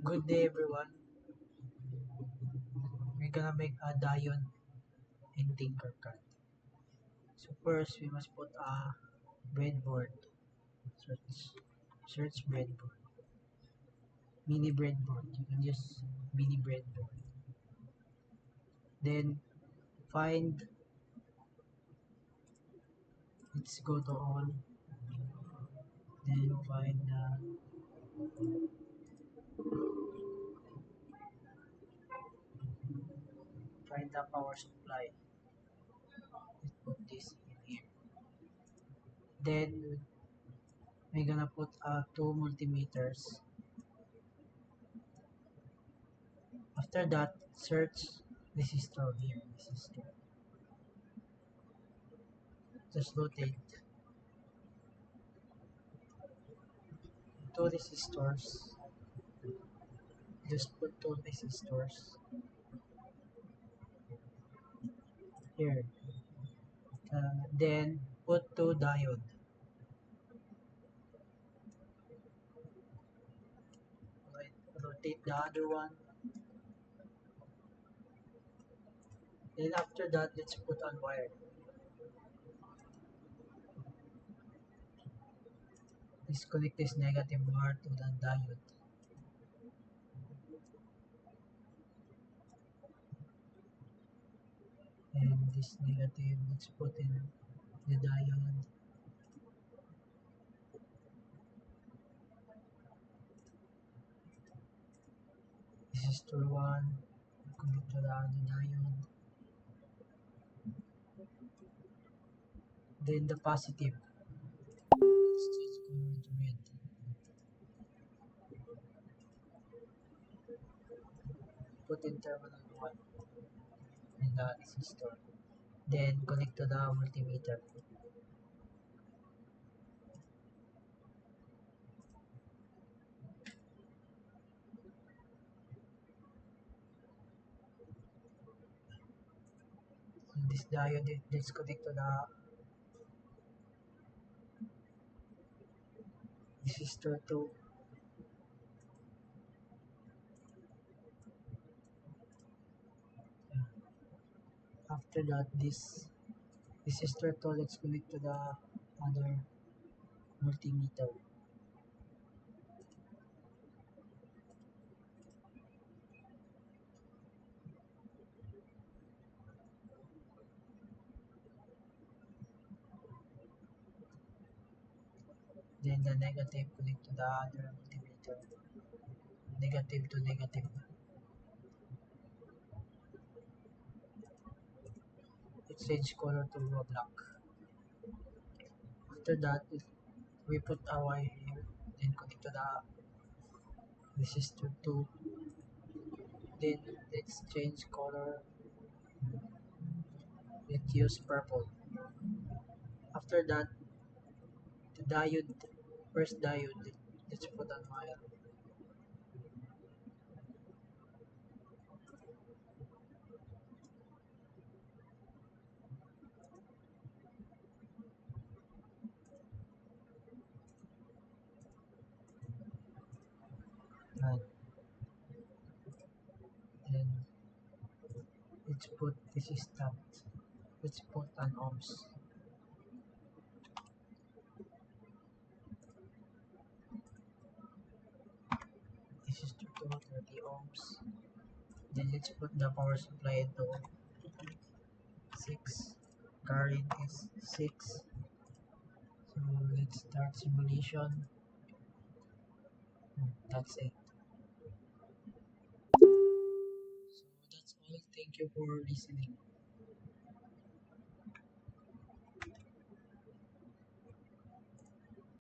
Good day everyone. We're gonna make a Dion in Tinkercad. So first we must put a breadboard. Search breadboard. Mini breadboard. You can use mini breadboard. Then find, let's go to all. Then find the power supply. Let's put this in here. Then we're gonna put two multimeters. After that, search resistor here. Resistor. Just rotate two resistors. Just put two resistors here. Then put two diode. Rotate the other one. Then after that, let's put on wire. Disconnect this negative bar to the diode. And this negative, let's put in the diode. Resistor 1, connect to the other diode. Then the positive. Let's change color to red. Put in terminal 1 in the resistor. Then connect to the multimeter. And this diode, let's connect to the resistor 2. After that, this resistor 2, let's connect to the other multimeter. Then the negative connect to the other multimeter. Negative to negative. Let's change color to black. After that, we put a wire here. Then connect to the resistor 2. Then let's change color. Let's use purple. After that, the diode, first diode, let's put on wire. And then let's put resistance. Let's put an ohms. Resistor 2, 30 ohms. Then let's put the power supply to 6. Current is 6. So let's start simulation. That's it. So that's all. Thank you for listening.